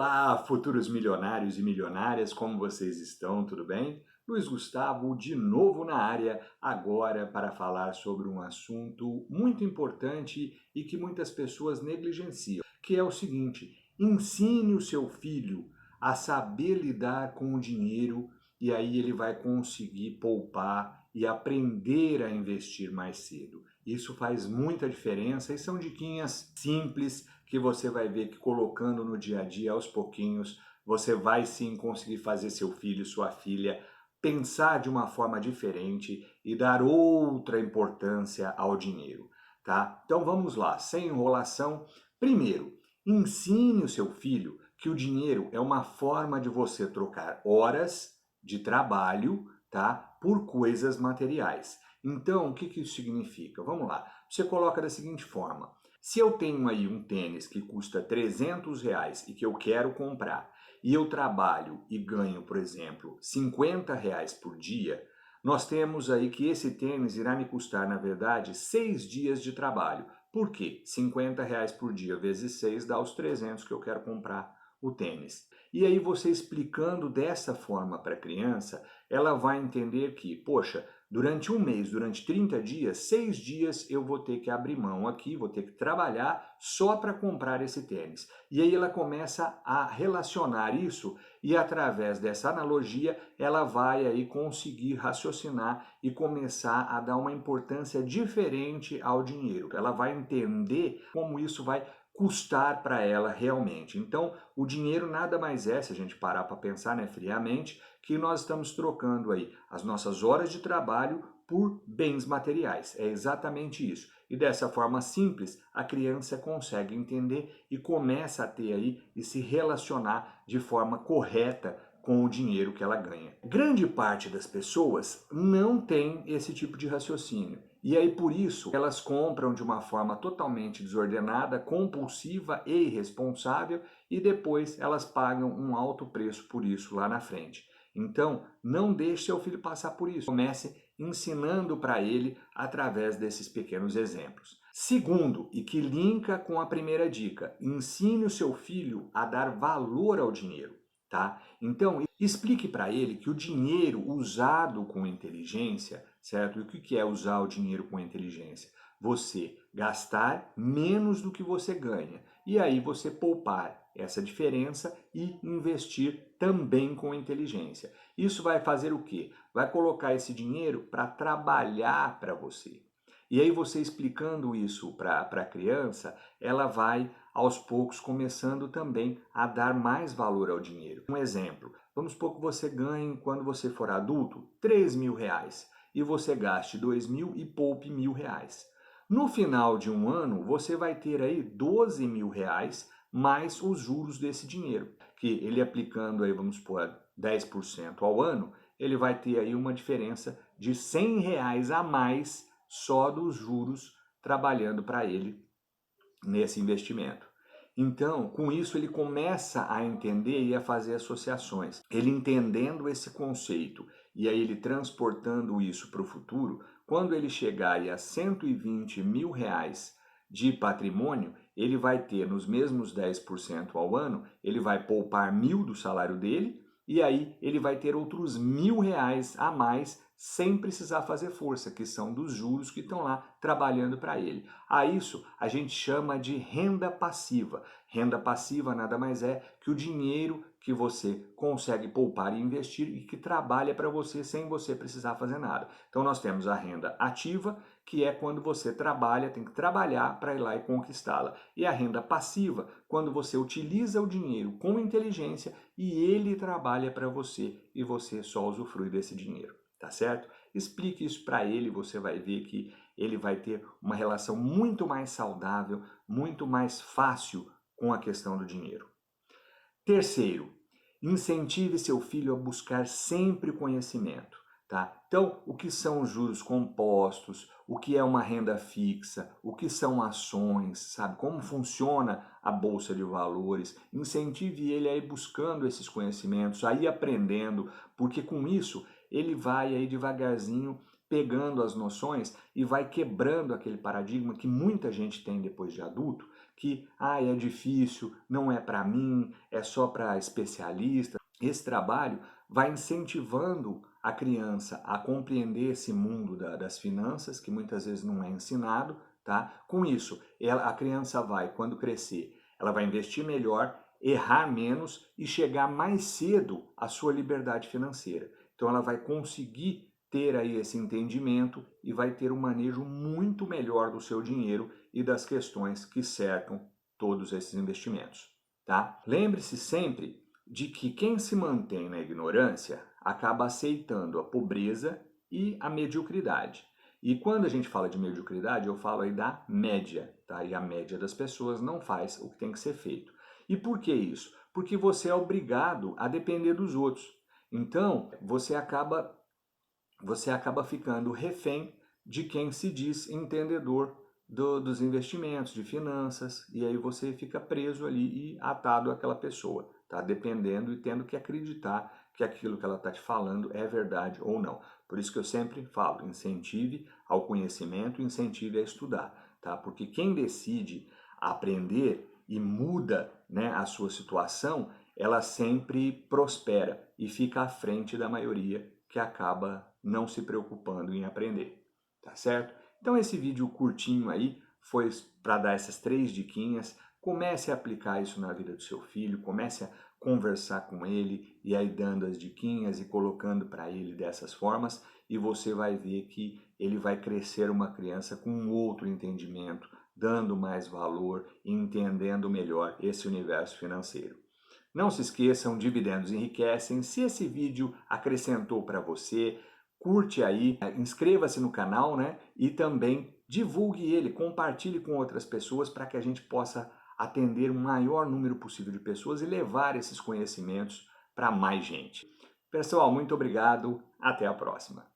Olá, futuros milionários e milionárias, como vocês estão? Tudo bem? Luiz Gustavo de novo na área, agora para falar sobre um assunto muito importante e que muitas pessoas negligenciam, que é o seguinte: ensine o seu filho a saber lidar com o dinheiro e aí ele vai conseguir poupar e aprender a investir mais cedo. Isso faz muita diferença e são diquinhas simples que você vai ver que colocando no dia a dia, aos pouquinhos, você vai sim conseguir fazer seu filho, sua filha, pensar de uma forma diferente e dar outra importância ao dinheiro, tá? Então vamos lá, sem enrolação. Primeiro, ensine o seu filho que o dinheiro é uma forma de você trocar horas de trabalho, tá, por coisas materiais. Então, o que isso significa? Vamos lá. Você coloca da seguinte forma: se eu tenho aí um tênis que custa R$ 300 e que eu quero comprar, e eu trabalho e ganho, por exemplo, R$ 50 por dia, nós temos aí que esse tênis irá me custar, na verdade, 6 dias de trabalho. Por quê? R$ 50 por dia vezes 6 dá os 300 que eu quero comprar o tênis. E aí você explicando dessa forma para a criança, ela vai entender que, poxa, durante um mês, durante 30 dias, 6 dias eu vou ter que abrir mão aqui, vou ter que trabalhar só para comprar esse tênis. E aí ela começa a relacionar isso e através dessa analogia ela vai aí conseguir raciocinar e começar a dar uma importância diferente ao dinheiro. Ela vai entender como isso vai custar para ela realmente. Então, o dinheiro nada mais é, se a gente parar para pensar, né, friamente, que nós estamos trocando aí as nossas horas de trabalho por bens materiais. É exatamente isso. E dessa forma simples, a criança consegue entender e começa a ter aí e se relacionar de forma correta com o dinheiro que ela ganha. Grande parte das pessoas não tem esse tipo de raciocínio. E aí por isso elas compram de uma forma totalmente desordenada, compulsiva e irresponsável e depois elas pagam um alto preço por isso lá na frente. Então, não deixe seu filho passar por isso. Comece ensinando para ele através desses pequenos exemplos. Segundo, e que linka com a primeira dica, ensine o seu filho a dar valor ao dinheiro, tá? Então, explique para ele que o dinheiro usado com inteligência, certo? E o que é usar o dinheiro com inteligência? Você gastar menos do que você ganha e aí você poupar essa diferença e investir também com inteligência. Isso vai fazer o quê? Vai colocar esse dinheiro para trabalhar para você. E aí você explicando isso para a criança, ela vai aos poucos começando também a dar mais valor ao dinheiro. Um exemplo, vamos supor que você ganhe, quando você for adulto, R$ 3.000 e você gaste 2.000 e poupe R$ 1.000. No final de um ano, você vai ter aí R$ 12.000 mais os juros desse dinheiro, que ele aplicando aí, vamos supor, 10% ao ano, ele vai ter aí uma diferença de R$ 100 a mais só dos juros trabalhando para ele nesse investimento. Então, com isso, ele começa a entender e a fazer associações. Ele entendendo esse conceito e aí ele transportando isso para o futuro, quando ele chegar aí a R$ 120.000 de patrimônio, ele vai ter nos mesmos 10% ao ano, ele vai poupar 1.000 do salário dele e aí ele vai ter outros R$ 1.000 a mais sem precisar fazer força, que são dos juros que estão lá trabalhando para ele. A isso a gente chama de renda passiva. Renda passiva nada mais é que o dinheiro que você consegue poupar e investir e que trabalha para você sem você precisar fazer nada. Então nós temos a renda ativa, que é quando você trabalha, tem que trabalhar para ir lá e conquistá-la. E a renda passiva, quando você utiliza o dinheiro com inteligência e ele trabalha para você e você só usufrui desse dinheiro. Tá certo? Explique isso para ele, você vai ver que ele vai ter uma relação muito mais saudável, muito mais fácil com a questão do dinheiro. Terceiro, incentive seu filho a buscar sempre conhecimento, tá? Então, o que são os juros compostos, o que é uma renda fixa, o que são ações, sabe? Como funciona a bolsa de valores. Incentive ele a ir buscando esses conhecimentos, a ir aprendendo, porque com isso ele vai aí devagarzinho pegando as noções e vai quebrando aquele paradigma que muita gente tem depois de adulto, que é difícil, não é para mim, é só para especialista. Esse trabalho vai incentivando a criança a compreender esse mundo das finanças, que muitas vezes não é ensinado, tá? Com isso, a criança vai, quando crescer, ela vai investir melhor, errar menos e chegar mais cedo à sua liberdade financeira. Então ela vai conseguir ter aí esse entendimento e vai ter um manejo muito melhor do seu dinheiro e das questões que cercam todos esses investimentos, tá? Lembre-se sempre de que quem se mantém na ignorância acaba aceitando a pobreza e a mediocridade. E quando a gente fala de mediocridade, eu falo aí da média, tá? E a média das pessoas não faz o que tem que ser feito. E por que isso? Porque você é obrigado a depender dos outros. Então, você acaba ficando refém de quem se diz entendedor dos investimentos, de finanças, e aí você fica preso ali e atado àquela pessoa, tá? Dependendo e tendo que acreditar que aquilo que ela está te falando é verdade ou não. Por isso que eu sempre falo, incentive ao conhecimento, incentive a estudar, tá? Porque quem decide aprender e muda, né, a sua situação, ela sempre prospera e fica à frente da maioria que acaba não se preocupando em aprender, tá certo? Então esse vídeo curtinho aí foi para dar essas 3 diquinhas. Comece a aplicar isso na vida do seu filho, comece a conversar com ele e aí dando as diquinhas e colocando para ele dessas formas, e você vai ver que ele vai crescer uma criança com um outro entendimento, dando mais valor e entendendo melhor esse universo financeiro. Não se esqueçam, dividendos enriquecem. Se esse vídeo acrescentou para você, curte aí, inscreva-se no canal, né? E também divulgue ele, compartilhe com outras pessoas para que a gente possa atender o maior número possível de pessoas e levar esses conhecimentos para mais gente. Pessoal, muito obrigado. Até a próxima.